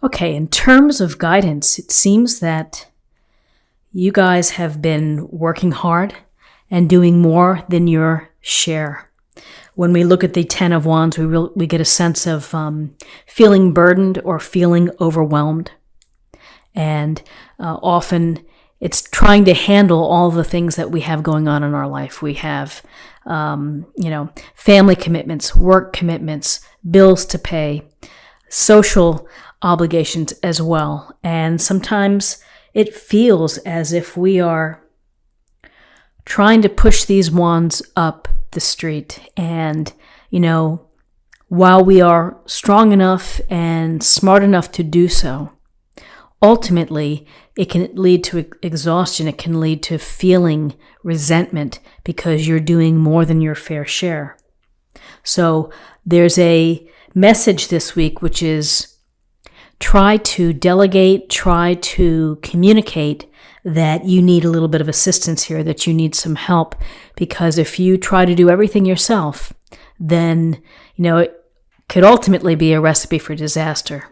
Okay, in terms of guidance, it seems that you guys have been working hard and doing more than your share. When we look at the Ten of Wands, we get a sense of feeling burdened or feeling overwhelmed. And often it's trying to handle all the things that we have going on in our life. We have, family commitments, work commitments, bills to pay, social obligations as well. And sometimes it feels as if we are trying to push these wands up the street. And, while we are strong enough and smart enough to do so, ultimately it can lead to exhaustion. It can lead to feeling resentment because you're doing more than your fair share. So there's a message this week, which is try to delegate, try to communicate that you need a little bit of assistance here, that you need some help, because if you try to do everything yourself, then, it could ultimately be a recipe for disaster.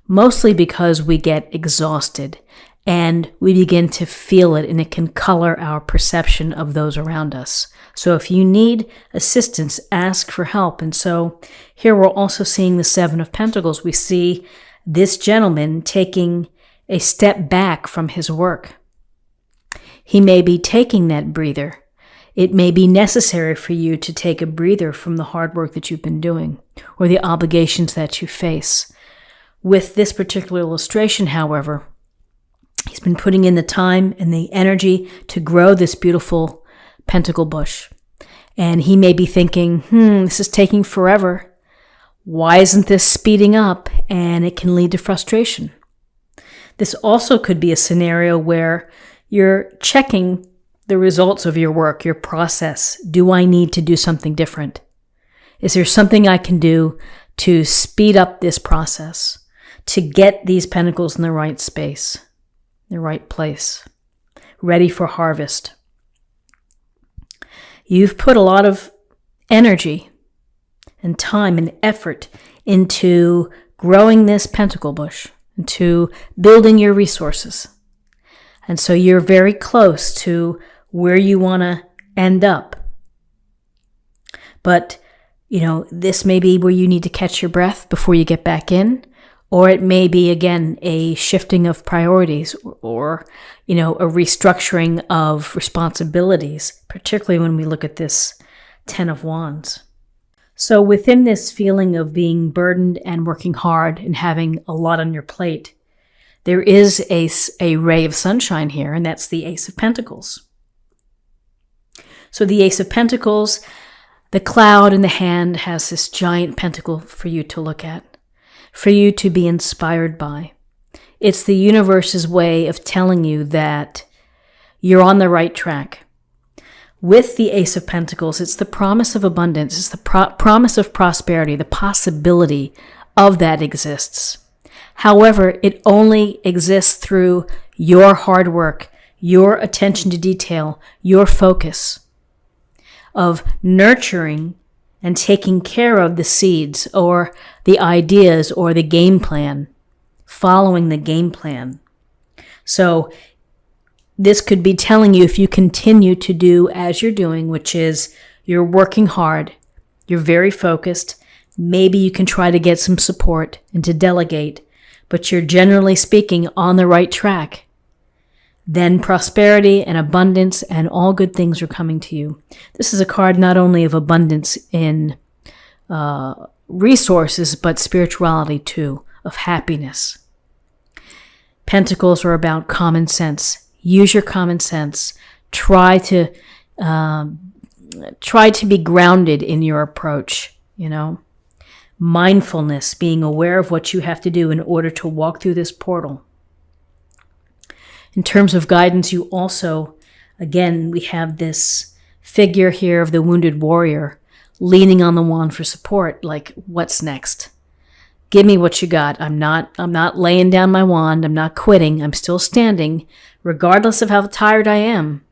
Mostly because we get exhausted and we begin to feel it, and it can color our perception of those around us. So if you need assistance, ask for help. And so here we're also seeing the Seven of Pentacles. We see this gentleman taking a step back from his work. He may be taking that breather. It may be necessary for you to take a breather from the hard work that you've been doing or the obligations that you face. With this particular illustration, however, he's been putting in the time and the energy to grow this beautiful pentacle bush. And he may be thinking, this is taking forever. Why isn't this speeding up? And it can lead to frustration. This also could be a scenario where you're checking the results of your work, your process. Do I need to do something different? Is there something I can do to speed up this process, to get these pentacles in the right space, the right place, ready for harvest? You've put a lot of energy and time and effort into growing this pentacle bush, into building your resources. And so you're very close to where you want to end up. But, this may be where you need to catch your breath before you get back in. Or it may be, again, a shifting of priorities or a restructuring of responsibilities, particularly when we look at this Ten of Wands. So within this feeling of being burdened and working hard and having a lot on your plate, there is a ray of sunshine here, and that's the Ace of Pentacles. So the Ace of Pentacles, the cloud in the hand, has this giant pentacle for you to look at, for you to be inspired by. It's the universe's way of telling you that you're on the right track. With the Ace of Pentacles, it's the promise of abundance. It's the promise of prosperity. The possibility of that exists. However, it only exists through your hard work, your attention to detail, your focus of nurturing and taking care of the seeds or the ideas or the game plan, following the game plan. So this could be telling you, if you continue to do as you're doing, which is you're working hard, you're very focused, maybe you can try to get some support and to delegate, but you're generally speaking on the right track, then prosperity and abundance and all good things are coming to you. This is a card not only of abundance in resources, but spirituality too, of happiness. Pentacles are about common sense. Use your common sense. Try to be grounded in your approach, Mindfulness, being aware of what you have to do in order to walk through this portal. In terms of guidance, you also, again, we have this figure here of the wounded warrior leaning on the wand for support, like, what's next? Give me what you got. I'm not laying down my wand. I'm not quitting. I'm still standing, regardless of how tired I am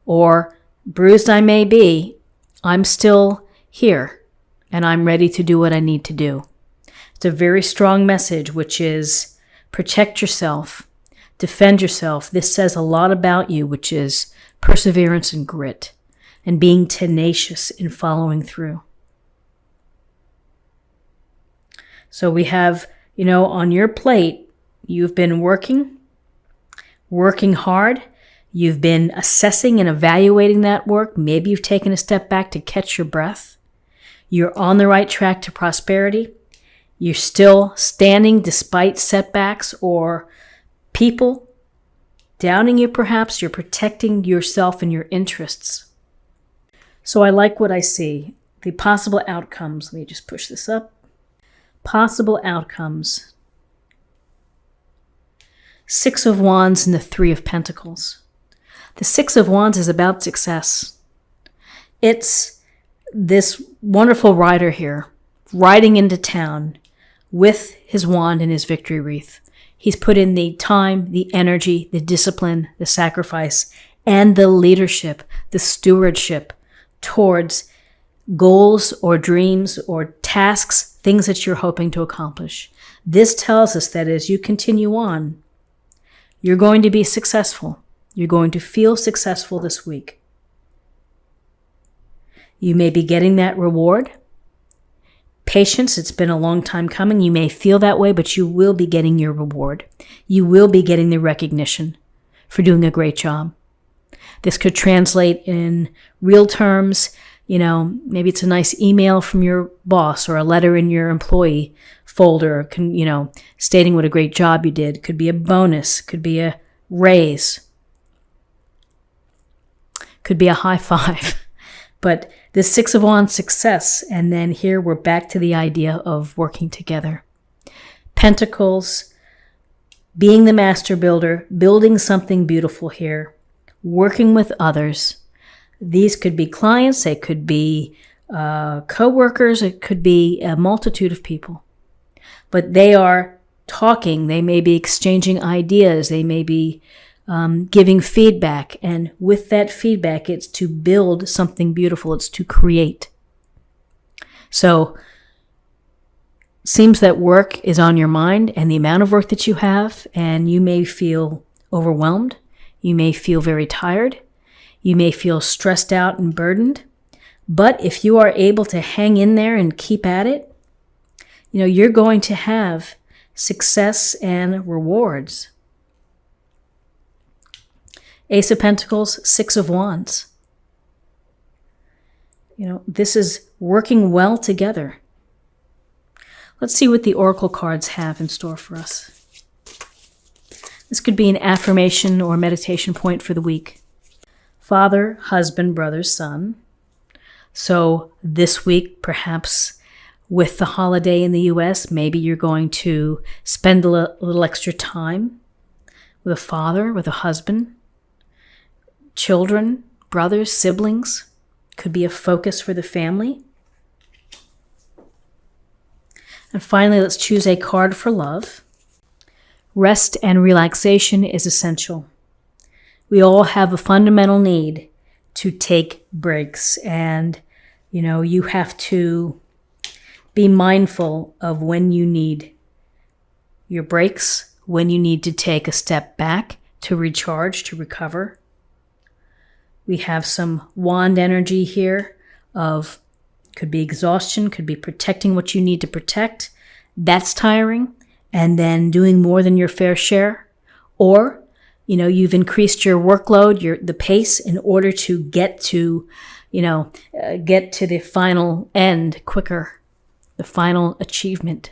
or bruised I may be. I'm still here, and I'm ready to do what I need to do. It's a very strong message, which is protect yourself, defend yourself. This says a lot about you, which is perseverance and grit and being tenacious in following through. So we have, on your plate, you've been working hard. You've been assessing and evaluating that work. Maybe you've taken a step back to catch your breath. You're on the right track to prosperity. You're still standing despite setbacks or people downing you perhaps. You're protecting yourself and your interests. So I like what I see. The possible outcomes. Let me just push this up. Possible outcomes. 6 of Wands and the 3 of Pentacles. The 6 of Wands is about success. It's this wonderful rider here, riding into town with his wand and his victory wreath. He's put in the time, the energy, the discipline, the sacrifice, and the leadership, the stewardship towards goals or dreams or tasks, things that you're hoping to accomplish. This tells us that as you continue on, you're going to be successful. You're going to feel successful this week. You may be getting that reward. Patience, it's been a long time coming. You may feel that way, but you will be getting your reward. You will be getting the recognition for doing a great job. This could translate in real terms. Maybe it's a nice email from your boss or a letter in your employee folder, stating what a great job you did. Could be a bonus, could be a raise, could be a high five. But this 6 of Wands, success. And then here we're back to the idea of working together. Pentacles, being the master builder, building something beautiful here, working with others. These could be clients, they could be co-workers, it could be a multitude of people. But they are talking, they may be exchanging ideas, they may be giving feedback. And with that feedback, it's to build something beautiful, it's to create. So, seems that work is on your mind and the amount of work that you have, and you may feel overwhelmed, you may feel very tired, you may feel stressed out and burdened, but if you are able to hang in there and keep at it, you're going to have success and rewards. Ace of Pentacles, 6 of Wands. This is working well together. Let's see what the Oracle cards have in store for us. This could be an affirmation or meditation point for the week. Father, husband, brother, son. So this week, perhaps with the holiday in the U.S., maybe you're going to spend a little extra time with a father, with a husband, children, brothers, siblings. Could be a focus for the family. And finally, let's choose a card for love. Rest and relaxation is essential. We all have a fundamental need to take breaks, and you have to be mindful of when you need your breaks, when you need to take a step back to recharge, to recover. We have some wand energy here of could be exhaustion, could be protecting what you need to protect. That's tiring. And then doing more than your fair share. Or, you've increased your workload, the pace in order to get to the final end quicker, the final achievement.